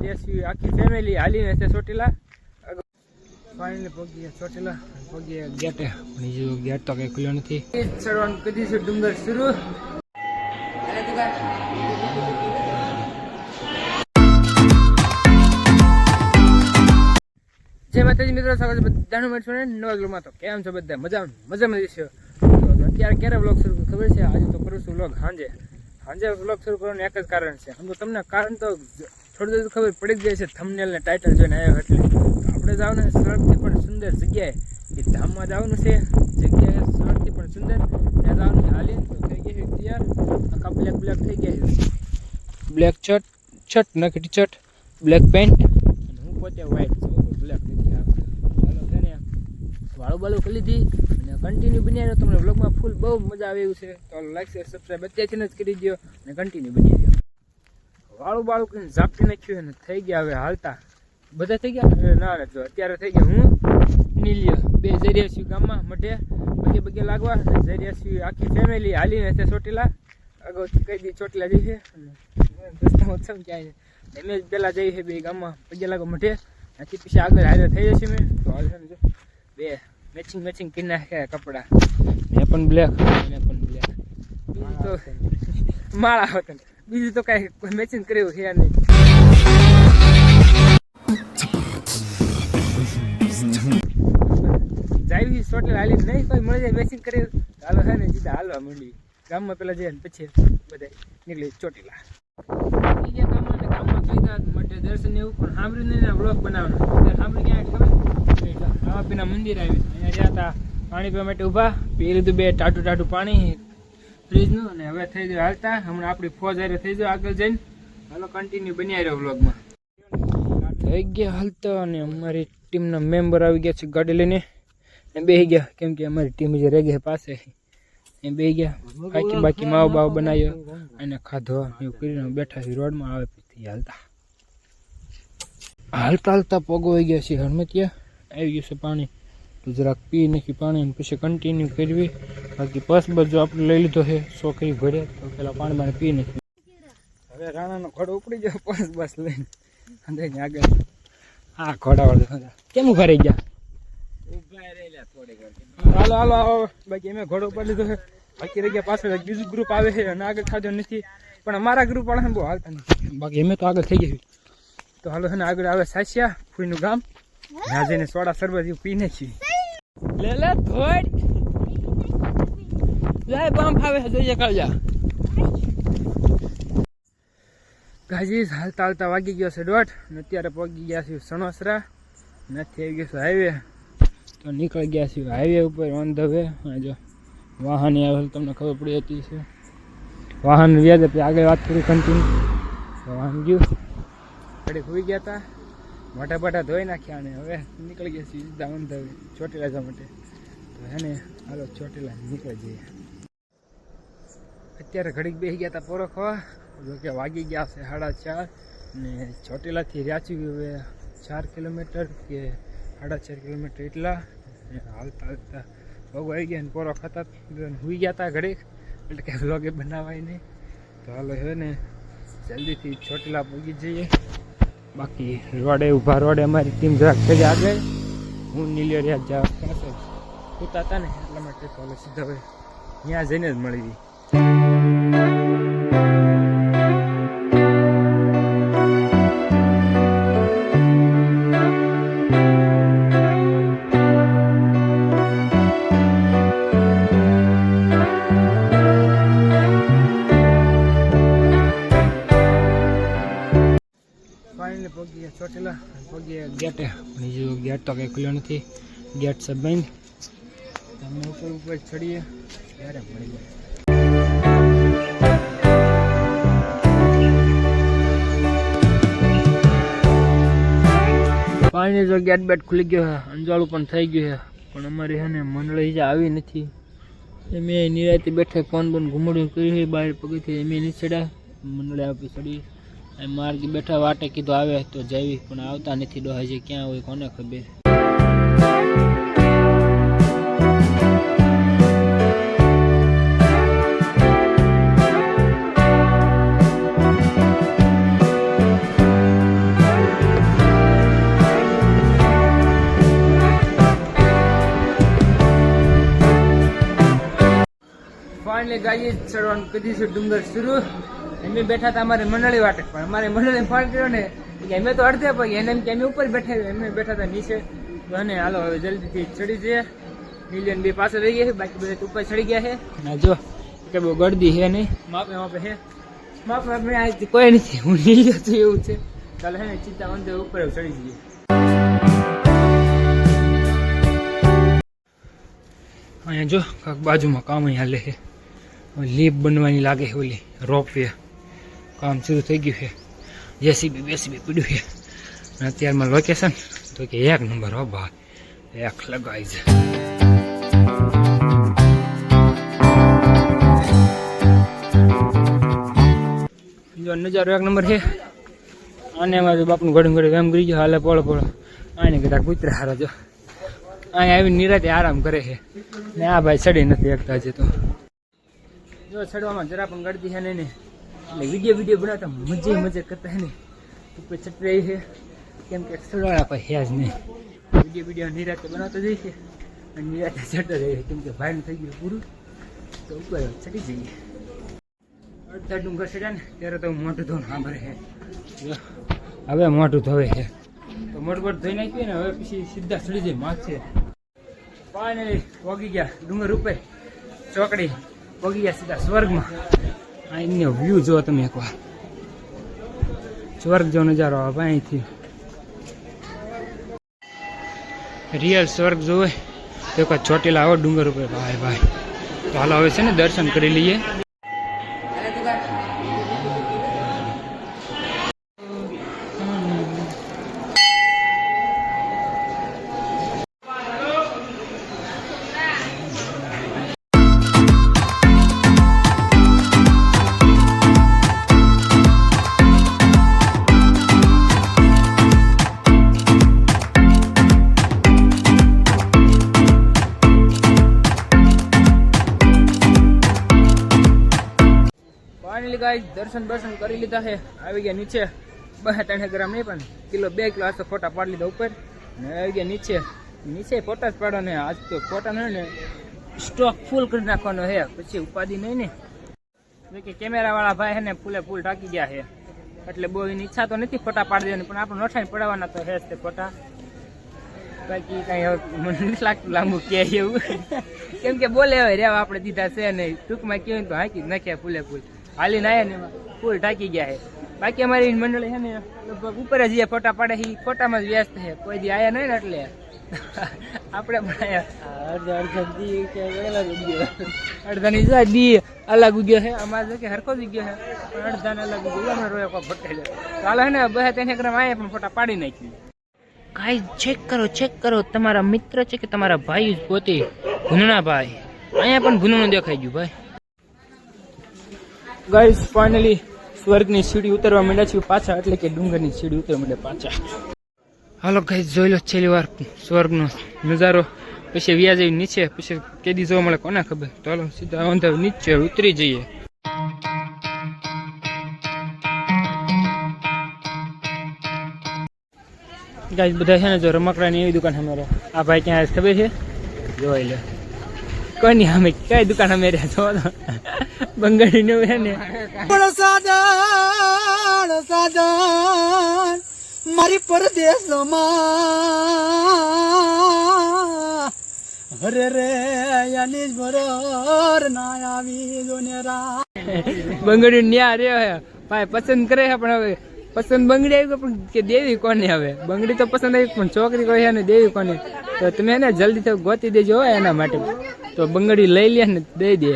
જઈ છીએ આખી ફેમિલી હાલીને છે ચોટીલા. ફાઇનલી પગી ચોટીલા પગી ગેટે પણ જો ગેટ તો કઈ ખુલ્યો નથી. ચડવાનું કરી દીધું ડુંગર શરૂ. જય માતાજી મિત્રો, સ્વાગત છે બધાનું મારી ચેનલ નવા વ્લોગમાં. તો કેમ છો બધા? મજામાં જઈશું. તો અત્યારે ક્યારે વ્લોગ શરૂ ખબર છે? આજે તો કરું છું વ્લોગ સાંજે વ્લોગ શરૂ કરવાનું એક જ કારણ છે. આમ તો તમને કારણ તો થોડી ખબર પડી જ જાય છે થંબનેલ ને ટાઇટલ જોઈને આવ્યો એટલે. તો આપણે જવાનું છે સડકથી પણ સુંદર જગ્યાએ, એ ધામમાં જવાનું છે. જગ્યાએ સડકથી પણ સુંદર ત્યાં જવાનું છે. હાલીને તો થઈ ગઈ છે તૈયાર. આખા બ્લેક થઈ ગયા છે. બ્લેક શર્ટ નખી ટી-શર્ટ, બ્લેક પેન્ટ અને હું પોતે વ્હાઈટ છું. બ્લેક નથી આવતો. ચાલો છે ને વાળું કરી લીધી અને કન્ટિન્યુ બની આવ્યો. તમને વ્લોગમાં ફૂલ બહુ મજા આવે એવું છે. તો લાઈક શેર સબસ્ક્રાઈબ અત્યારથી જ કરી દો અને કન્ટિન્યુ બની આવ્યો. વાળું કરીને ઝાપટી નાખ્યું અને થઈ ગયા હવે હાલતા. બધા થઈ ગયા ના જો અત્યારે થઈ ગયા હું નીલિય બે જઈ છીએ ગામમાં મઢે બગે લાગવા. જઈ છીએ આખી ફેમિલી હાલીને છે ચોટીલા. અગાઉથી કહી દી ચોટીલા જઈએ અને રસ્તામાં સમ ક્યાંય એમ જ પહેલાં જઈએ છીએ બે ગામમાં પગે લાગવા મઢે. આથી પછી આગળ હાજર થઈ જશે મેં. તો હાલ જો બે મેચિંગ કરી નાખ્યા કપડાં. મેં પણ બ્લેક એને પણ બ્લેક. બીજું તો માળા હતા, બીજું તો કાંઈ મેચિંગ કર્યું છે નહીં. જાવી ચોટીલા હાલી નહીં કોઈ મળી જાય મેચિંગ કર્યું. હાલો છે ને સીધા હાલવા માંડી ગામમાં પેલા જઈએ ને પછી બધા નીકળી ચોટીલા. ગામમાં કઈ માટે દર્શન એવું પણ સાંભળ્યું નહીં, બ્લોગ બનાવવાનો સાંભળી ક્યાં ખબર રામાપીના મંદિર આવ્યું. અહીંયા જ્યાં હતા પાણી પીવા માટે ઊભા પી લીધું બે ટાટું પાણી ફ્રીજનું. અને હવે થઈ ગયું હાલતા. હમણાં આપણી ફોજ હારે થઈ જાય આગળ જઈને. હાલો કન્ટિન્યુ બની રહ્યો બ્લોગમાં. થઈ ગયા હાલતા અને અમારી ટીમના મેમ્બર આવી ગયા છે ગાડી લઈને. એ બેસી ગયા કેમ કે અમારી ટીમ જે રહી ગઈ પાસે એ બેસી ગયા. બાકી માવો બાવો બનાવ્યો અને ખાધો એવું કરીને બેઠા છે રોડમાં. આવે પછી હાલતા પોગવાઈ ગયા છે હરમતિયા. આવી ગયું છે પાણી તો જરાક પી નાખી પાણી અને પછી કન્ટિન્યુ કરવી. બાકી બસ જો આપણે લઈ લીધો છે છોકરી ઘરે તો પેલા પાણી પી નાખ્યું. હવે રાણાનો ઘોડો ઉપડી ગયો બસ લઈને અંદર આગળ. હા ઘોડાવાળો કેમ ઉભા રહી ગયા? હાલો બાકી અમે ઘોડો ઉપર લીધો છે. બાકી રહી ગયા પાછળ બીજું ગ્રુપ આવે છે અને આગળ ખાધો નથી પણ અમારા ગ્રુપ વાળા બહુ હાલતા નથી. બાકી અમે તો આગળ થઈ ગયા. તો હાલો છે ને આગળ આવે સાસિયા ફૂઈનું ગામ. ત્યાં જઈને સોડા શરબત પી નાખી. લે થોડ લાય પંપ આવે જોઈએ કાળજા. ગાજી હાલતા વાગી ગયો છે 1:30 અને અત્યારે પહોંચી ગયા છે સણોસરા. નથી આવી ગયો છે હાઈવે તો નીકળી ગયા છીએ હાઈવે ઉપર ઓન ધ વે. જો વાહન આવે તમને ખબર પડી હતી છે. વાહન વ્યાજ પછી આગળ વાત કરી કન્ટિન્યુ. વાહન ગયું ઘડી હોઈ ગયા હતા. મોટા ધોઈ નાખ્યા અને હવે નીકળી ગયા છીએ સીધા ઓન ધ વે ચોટીલા જવા માટે. તો હે ને હાલો ચોટીલા નીકળી જઈએ. અત્યારે ઘડીક બેસી ગયા હતા પોરો ખાવા. જોકે વાગી ગયા છે 4:30 ને ચોટીલાથી રાચી હવે 4 કિલોમીટર કે 4.5 કિલોમીટર એટલા. હાલતા ભોગ આવી ગયા ને પોરો ખાતા સુઈ ગયા હતા ઘડીક એટલે કે વ્લોગે બનાવાય નહીં. તો હાલો હવે ને જલ્દીથી ચોટીલા પહોંચી જઈએ. બાકી રોડે ઊભા રોડે અમારી ટીમ જરાક થઈ આગળ. હું નીલિયો રહ્યા જવા પાસે સૂતા હતા ને એટલા માટે તો હાલો સીધા હવે ત્યાં જઈને જ મળી. ચોટીલા પગે ગેટે પણ જો ગેટ તો કંઈ ખુલ્યો નથી. ગેટ છે બંધ. અમે ઉપર ચડીએ ત્યારે મળી જાય. પાણી જો ગેટ બેટ ખુલી ગયો છે. અંજાળું પણ થઈ ગયું છે પણ અમારી છે ને મંડળી જે આવી નથી. મેં નિરાયથી બેઠે ફોન બોન ઘુમડ્યું કર્યું બહાર પગથી એમ નહીં ચડ્યા. મંડળે આપી ચડી માર્ગ બેઠા વાટે કીધું આવે તો જઈ પણ આવતા નથી. ડોહા જે ક્યાં હોય કોને ખબર. ફાઇનલી ગાઈએ ચડવાનું કીધી છે ડુંગર શરૂ. અમે બેઠા હતા અમારી મંડળી વાટે, પણ અમારી મંડળી ફોન કર્યો ને કે અમે તો અડધે પડી, એને એમ કે અમે ઉપર બેઠા અમે બેઠા હતા નીચે. અને હાલો હવે જલ્દીથી ચડી જઈએ. મિલિયન બી પાસે રહી ગયા છે, બાકી બધા ઉપર ચડી ગયા છે. અને જો કે બહુ ગળદી છે નહીં, માપે માપે છે. માપે માપે આજથી કોઈ નથી, હું નીલ્યો છું એવું છે. ચાલો હે ને ચિંતા અંદર ઉપર ચડી જઈએ. અહીંયા જો કાંક બાજુમાં કામ અહીંયા લે છે, લીપ બનવાની લાગે છે. ઓલી રોપવે કામ શરૂ થઈ ગયું છે. જેસીબી બેસીબી પીડ્યું છે. અને અત્યારમાં લોકેશન તો કે 1 નંબર હો ભાઈ, 1 લગાઈ છે. જો નજારો 1 નંબર છે. આને અમારે બાપનું ઘડી ઘડી એમ કરી ગયો હાલે પોળો પોળો. આને કદાચ કૂતરા હારા જો અહીંયા આવીને નિરાતે આરામ કરે છે. ને આ ભાઈ ચડી નથી એકતા છે. તો જો ચડવામાં જરા પણ ગળતી છે નહીં, એટલે વિડીયો બનાવતા મજે કરતા હે ને ઉપર ચડી રહી છે. કેમ કે ચડવાળા ભાઈ છે જ નહીં. વિડીયો નિરાતે બનાવતો જઈએ છે અને નિરાતે ચડતા જઈએ, કેમ કે ભાઈનું થઈ ગયું પૂરું. તો ઉપર ચડી જઈએ. અડધા ડુંગર ચડ્યા ને ત્યારે તો મોઢું ધોવાનું સાંભળે છે. હવે મોઢું ધોવે છે, તો મોઢું ધોઈ નાખ્યું ને હવે પછી સીધા ચડી જાય માથે. ફાઇનલી પહોંચી ગયા ડુંગર ઉપર, ચોકડી પહોંચી ગયા સીધા સ્વર્ગમાં. અહીંનો વ્યૂ જો તમે એકવાર, સ્વર્ગ જો નજારો આવે અહીંથી. રિયલ સ્વર્ગ જોવે તો એક ચોટીલા આવો ડુંગર ઉપર ભાઈ. તો હાલ હવે છે ને દર્શન કરી લઈએ. ગાઈસ દર્શન કરી લીધા છે. આવી ગયા નીચે. 2-3 ગ્રામ નહીં પણ કિલો 2 કિલો આજ ફોટા પાડી લીધા ઉપર. ને આવી ગયા નીચે ફોટા જ પાડો ને. આજ તો ફોટા ને સ્ટોક ફૂલ કરી નાખવાનો છે, પછી ઉપાધિ નહીં ને. કે કેમેરા વાળા ભાઈ છે ને ફૂલે ફૂલ ટાંકી ગયા છે, એટલે બહુ એની ઈચ્છા તો નથી ફોટા પાડી દેવાની, પણ આપણે નોઠાઈને પડાવવાના તો છે તે ફોટા. બાકી કઈ મને નથી લાગતું લાંબુ કે એવું, કેમ કે બોલે હવે રેવા આપણે દીધા છે નહીં. ટૂંકમાં કેવું તો હાકી નાખ્યા ફૂલે ફૂલ હાલી ના ને ફૂલ ટાંકી ગયા છે. બાકી અમારી મંડળી છે ને લગભગ ઉપર જ ફોટા પાડે છે, ફોટામાં જ વ્યસ્ત છે. કોઈ દી આયા નહીં ને એટલે આપણે પણ અડધાની દી અલગ ઉગ્યો છે. અમારે કે હરખો જ ઉગ્યો છે, પણ અડધાને અલગ ઉગ્યો. અમે રોયો કોઈ ભટેલો ચાલો છે ને 2-3 ગ્રામ આયા પણ ફોટા પાડી નાખી. ગાઈસ ચેક કરો તમારા મિત્ર છે કે તમારા ભાઈ પોતે ભૂનના ભાઈ. અહીંયા પણ ભૂનનું દેખાઈ ગયું ભાઈ. ગાઈસ ફાઇનલી સ્વર્ગની સીડી ઉતરવા માંડ્યા છીએ પાછા, એટલે કે ડુંગરની સીડી ઉતરવા માંડ્યા પાછા. હાલો ગાઈસ જોઈ લો છેલ્લી વાર સ્વર્ગનો નજારો, પછી વ્યાજ નીચે, પછી કેદી જોવા મળે કોને ખબર. ચાલો સીધા અંદર નીચે ઉતરી જઈએ. ગાઈસ બધા છે ને જો રમકડાની એવી દુકાન અમારે. આ ભાઈ ક્યાં ખબર છે? જોઈ લે કોની અમે કઈ દુકાન અમે રહ્યા છો બંગાળી નું છે ને. સાજન મારી પરદેશમાં હરે રે યાની બરોર ના આવી જોનેરા. બંગાળી ન્યા રહ્યો હે ભાઈ, પસંદ કરે છે પણ હવે પસંદ બંગડી આવી પણ કે દેવી કોને. હવે બંગડી તો પસંદ આવી પણ છોકરી કોઈ છે ને દેવી કોને. તો તમે ને જલ્દી ગોતી દેજો એના માટે, તો બંગડી લઈ લે ને દઈ દે.